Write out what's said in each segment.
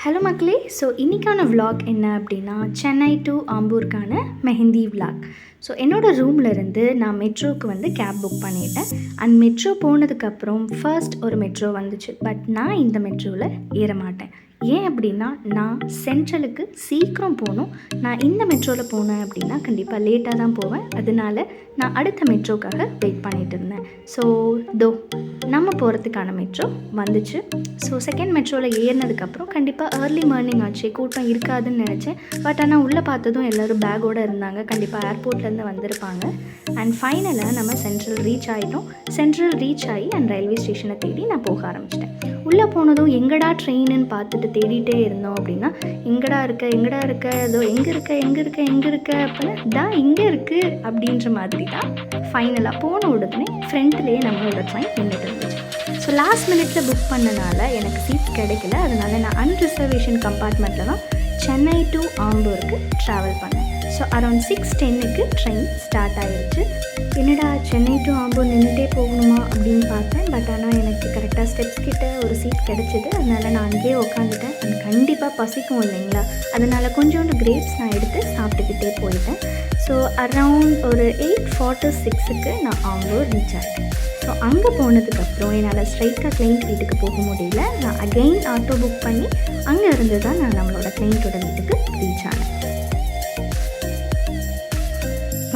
Hello மக்களே. So இன்றைக்கான vlog என்ன அப்படின்னா, சென்னை டு ஆம்பூருக்கான மெஹந்தி விலாக். ஸோ என்னோடய ரூம்லேருந்து நான் மெட்ரோவுக்கு வந்து கேப் புக் பண்ணிட்டேன். அண்ட் மெட்ரோ போனதுக்கப்புறம் ஃபர்ஸ்ட் ஒரு மெட்ரோ வந்துச்சு. பட் நான் இந்த மெட்ரோவில் ஏற மாட்டேன். ஏன் அப்படின்னா, நான் சென்ட்ரலுக்கு சீக்கிரம் போகணும். நான் இந்த மெட்ரோவில் போனேன் அப்படின்னா கண்டிப்பாக லேட்டாக தான் போவேன். அதனால நான் அடுத்த மெட்ரோக்காக வெயிட் பண்ணிகிட்டு இருந்தேன். ஸோ நம்ம போகிறதுக்கான மெட்ரோ வந்துச்சு. ஸோ செகண்ட் மெட்ரோவில் ஏறினதுக்கப்புறம் கண்டிப்பாக ஏர்லி மார்னிங் ஆச்சு, கூட்டம் இருக்காதுன்னு நினச்சேன். பட் ஆனால் உள்ளே பார்த்ததும் எல்லோரும் பேக்கோடு இருந்தாங்க. கண்டிப்பாக ஏர்போர்ட்லேருந்து வந்திருப்பாங்க. அண்ட் ஃபைனலாக நம்ம சென்ட்ரல் ரீச் ஆகிட்டோம். சென்ட்ரல் ரீச் ஆகி அண்ட் ரயில்வே ஸ்டேஷனை தேடி நான் போக ஆரம்பிச்சிட்டேன். உள்ளே போனதும் எங்கடா ட்ரெயின்னு பார்த்துட்டு தேடிகிட்டே இருந்தோம் அப்படின்னா, எங்கடா இருக்க ஏதோ எங்கே இருக்க அப்படின்னா இங்கே இருக்குது அப்படின்ற மாதிரி தான். ஃபைனலாக போன உடனே ஃப்ரண்ட்லேயே நம்மளோட ட்ரெயின் நின்றுட்டு இருந்துச்சு. ஸோ லாஸ்ட் மினிட்ல புக் பண்ணனால எனக்கு சீட் கிடைக்கல. அதனால நான் அன்ரிசர்வேஷன் கம்பார்ட்மெண்ட்டில் தான் சென்னை டு ஆம்பூருக்கு ட்ராவல் பண்ணேன். ஸோ அரௌண்ட் 6:10க்கு ட்ரெயின் ஸ்டார்ட் ஆகிடுச்சு. என்னடா சென்னை டு ஆம்பூர் நின்றுட்டே போகணுமா அப்படின்னு பார்த்தேன். பட் ஆனால் எனக்கு கரெக்டாக ஸ்டெப்ஸ் கிட்ட ஒரு சீட் கிடச்சிது. அதனால் நான் அங்கேயே உட்காந்துட்டேன். அது கண்டிப்பாக பசிக்கும் இல்லைங்களா, அதனால் கொஞ்சோண்டு கிரேப்ஸ் நான் எடுத்து சாப்பிட்டுக்கிட்டே போயிட்டேன். ஸோ அரவுண்ட் ஒரு 8:46க்கு நான் ஆம்பூர் ரீச் ஆகிட்டேன். ஸோ அங்கே போனதுக்கப்புறம் என்னால் ஸ்ட்ரைட்டாக கிளைண்ட் வீட்டுக்கு போக முடியல. நான் அகெயின் ஆட்டோ புக் பண்ணி அங்கே இருந்து தான் நான் நம்மளோட கிளைண்ட்டோட வீட்டுக்கு ரீச் ஆனேன்.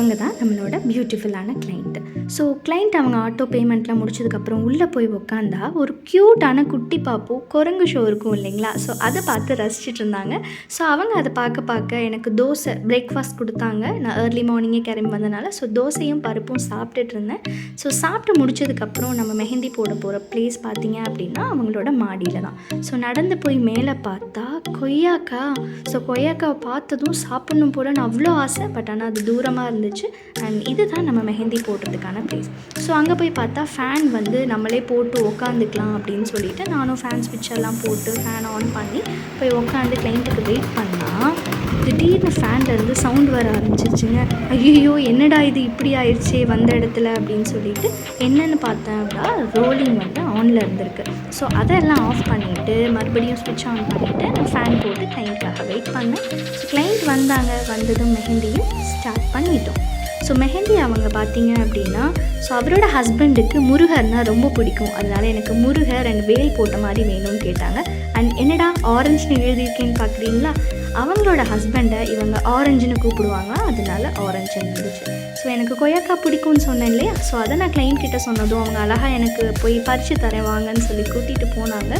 அவங்க தான் நம்மளோட பியூட்டிஃபுல்லான கிளைண்ட். ஸோ கிளைண்ட் அவங்க ஆட்டோ பேமெண்ட்லாம் முடிச்சதுக்கப்புறம் உள்ளே போய் உக்காந்தா ஒரு க்யூட்டான குட்டி பாப்பு குரங்கு ஷோ இருக்கும் இல்லைங்களா. ஸோ அதை பார்த்து ரசிச்சுட்டு இருந்தாங்க. ஸோ அவங்க அதை பார்க்க எனக்கு தோசை பிரேக்ஃபாஸ்ட் கொடுத்தாங்க. நான் ஏர்லி மார்னிங்கே கிளம்பி வந்தனால ஸோ தோசையும் பருப்பும் சாப்பிட்டுட்டு இருந்தேன். ஸோ சாப்பிட்டு முடிச்சதுக்கப்புறம் நம்ம மெஹந்தி போட போகிற ப்ளேஸ் பார்த்தீங்க அப்படின்னா அவங்களோட மாடியில் தான். ஸோ நடந்து போய் மேலே பார்த்தா கொய்யாக்கா. ஸோ கொய்யாக்காவை பார்த்ததும் சாப்பிட்ணும் போல நான் அவ்வளோ ஆசை. பட் ஆனால் அது தூரமாக இருந்துச்சு. அண்ட் இதுதான் நம்ம மெஹந்தி போடுறதுக்கான ப்ளேஸ். ஸோ அங்கே போய் பார்த்தா ஃபேன் வந்து நம்மளே போட்டு உக்காந்துக்கலாம் அப்படின்னு சொல்லிட்டு நானும் ஃபேன் ஸ்விட்ச் எல்லாம் போட்டு ஃபேன் ஆன் பண்ணி போய் உட்காந்து கிளைண்ட்டுக்கு வெயிட் பண்ணால் திடீர்னு ஃபேன்லேருந்து சவுண்ட் வர ஆரம்பிச்சிருச்சுங்க. ஐயோ என்னடா இது இப்படி ஆயிடுச்சு வந்த இடத்துல அப்படின்னு சொல்லிட்டு என்னென்னு பார்த்தேன் அப்படின்னா ரோலிங் வந்து ஆனில் இருந்திருக்கு. ஸோ அதெல்லாம் ஆஃப் பண்ணிவிட்டு மறுபடியும் ஸ்விட்ச் ஆன் பண்ணிவிட்டு நான் ஃபேன் போட்டு கிளைண்ட்காக வெயிட் பண்ணேன். ஸோ கிளைண்ட் வந்தாங்க. வந்ததும் மெஹந்தியும் ஸ்டார்ட் பண்ணிட்டோம். ஸோ மெஹந்தி அவங்க பார்த்தீங்க அப்படின்னா ஸோ அவரோட ஹஸ்பண்டுக்கு முருகர்னால் ரொம்ப பிடிக்கும். அதனால் எனக்கு முருகர் அண்ட் வேல் போட்ட மாதிரி வேணும்னு கேட்டாங்க. அண்ட் என்னடா ஆரஞ்சுன்னு எழுதியிருக்கேன்னு பார்க்குறீங்களா, அவங்களோட ஹஸ்பண்டை இவங்க ஆரஞ்சுன்னு கூப்பிடுவாங்க. அதனால ஆரஞ்சுன்னு இருந்துச்சு. ஸோ எனக்கு கொய்யாக்கா பிடிக்கும்னு சொன்னேன் இல்லையா. ஸோ அதை நான் கிளைண்ட் கிட்ட சொன்னதும் அவங்க அழகாக எனக்கு போய் பறித்து தரேன் வாங்கன்னு சொல்லி கூட்டிகிட்டு போனாங்க.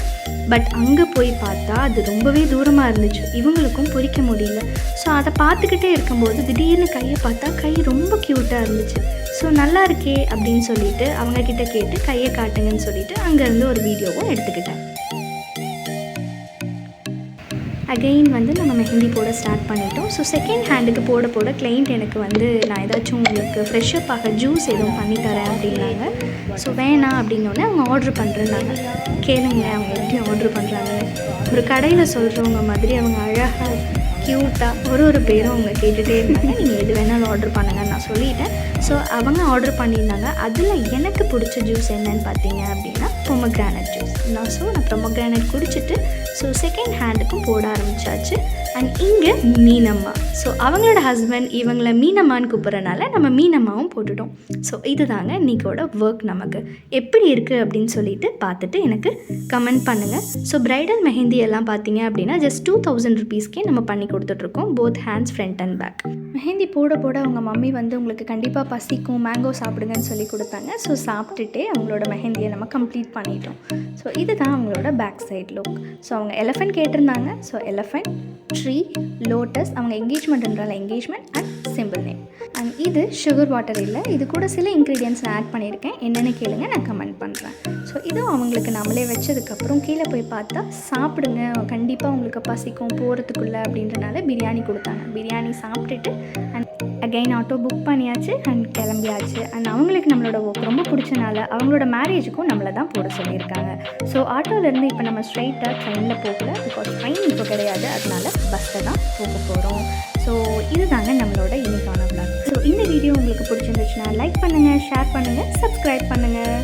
பட் அங்கே போய் பார்த்தா அது ரொம்பவே தூரமாக இருந்துச்சு. இவங்களுக்கும் பொறிக்க முடியல. ஸோ அதை பார்த்துக்கிட்டே இருக்கும்போது திடீர்னு கையை பார்த்தா கை ரொம்ப க்யூட்டாக இருந்துச்சு. ஸோ நல்லா இருக்கே அப்படின்னு சொல்லிட்டு அவங்கக்கிட்ட கேட்டு கையை காட்டுங்கன்னு சொல்லிட்டு அங்கேருந்து ஒரு வீடியோவும் எடுத்துக்கிட்டேன். அகெயின் வந்து நம்ம மெஹந்தி போட ஸ்டார்ட் பண்ணிட்டோம். ஸோ செகண்ட் ஹேண்டுக்கு போட கிளைண்ட் எனக்கு வந்து நான் ஏதாச்சும் உங்களுக்கு ஃப்ரெஷ்ஷப் ஆக ஜூஸ் எதுவும் பண்ணித்தரேன் அப்படின்னாங்க. ஸோ வேணாம் அப்படின்னோடனே அவங்க ஆர்டர் பண்ணுறேன்னாங்க. கேளுங்க அவங்க எப்படி ஆர்டர் பண்ணுறாங்க. ஒரு கடையில் சொல்கிறவங்க மாதிரி அவங்க அழகாக க்யூட்டாக ஒரு பேரும் அவங்க கேட்டுகிட்டே இருந்தாங்க. நீங்கள் எது வேணாலும் ஆர்டர் பண்ணுங்கன்னு நான் சொல்லிட்டேன். ஸோ அவங்க ஆர்டர் பண்ணியிருந்தாங்க. அதில் எனக்கு பிடிச்ச ஜூஸ் என்னன்னு பார்த்தீங்க அப்படின்னா பொமக்ரானட் ஜூஸ். நான் பொமக்ரானட் குடிச்சிட்டு ஸோ செகண்ட் ஹேண்டுக்கும் போட ஆரம்பித்தாச்சு. அண்ட் இங்கே மீனம்மா. ஸோ அவங்களோட ஹஸ்பண்ட் இவங்களை மீனம்மான்னு கூப்பிட்றனால நம்ம மீனம்மாவும் போட்டுட்டோம். ஸோ இதுதாங்க இன்றைக்கோட ஒர்க். நமக்கு எப்படி இருக்குது அப்படின்னு சொல்லிட்டு பார்த்துட்டு எனக்கு கமெண்ட் பண்ணுங்கள். ஸோ ப்ரைடல் மெஹந்தி எல்லாம் பார்த்தீங்க அப்படின்னா ஜஸ்ட் 2000 rupeesக்கே நம்ம பண்ணி கொடுத்துட்ருக்கோம். Both hands front and back. Mehndi போட அவங்க மம்மி வந்து உங்களுக்கு கண்டிப்பாக பசிக்கும் மேங்கோ சாப்பிடுங்கன்னு சொல்லி கொடுத்தாங்க. ஸோ சாப்பிட்டுட்டே அவங்களோட மெஹந்தியை நம்ம கம்ப்ளீட் பண்ணிட்டோம். ஸோ இதுதான் அவங்களோட பேக் சைட் லுக். ஸோ அவங்க எலஃபென்ட் கேட்டிருந்தாங்க. ஸோ எலஃபென்ட், ட்ரீ, லோட்டஸ், அவங்க என்கேஜ்மெண்ட்ன்றால engagement and simple name. And இது சுகர் வாட்டர் இல்லை. இது கூட சில இன்க்ரீடியன்ட்ஸ் நான் ஆட் பண்ணியிருக்கேன். என்னென்னு கேளுங்க, நான் கமெண்ட் பண்ணுறேன். ஸோ இதுவும் அவங்களுக்கு நம்மளே வச்சதுக்கப்புறம் கீழே போய் பார்த்தா சாப்பிடுங்க கண்டிப்பாக உங்களுக்கு பசிக்கும் போகிறதுக்குள்ளே அப்படின்றனால பிரியாணி கொடுத்தாங்க. பிரியாணி சாப்பிட்டுட்டு அண்ட் அகைன் ஆட்டோ புக் பண்ணியாச்சு அண்ட் கிளம்பியாச்சு. அண்ட் அவங்களுக்கு நம்மளோட ஒர்க் ரொம்ப பிடிச்சனால அவங்களோட மேரேஜுக்கும் நம்மளை தான் போட சொல்லியிருக்காங்க. ஸோ ஆட்டோலேருந்து இப்போ நம்ம ஸ்ட்ரைட்டாக ட்ரெயினில் போகல. பிகாஸ் ட்ரெயின் இப்போ கிடையாது. அதனால பஸ்ஸில் தான் போக போகிறோம். ஸோ இதுதாங்க நம்மளோட இன்னைக்கான vlog. ஸோ இந்த வீடியோ உங்களுக்கு பிடிச்சிருந்துச்சுன்னா லைக் பண்ணுங்கள், ஷேர் பண்ணுங்கள், சப்ஸ்கிரைப் பண்ணுங்கள்.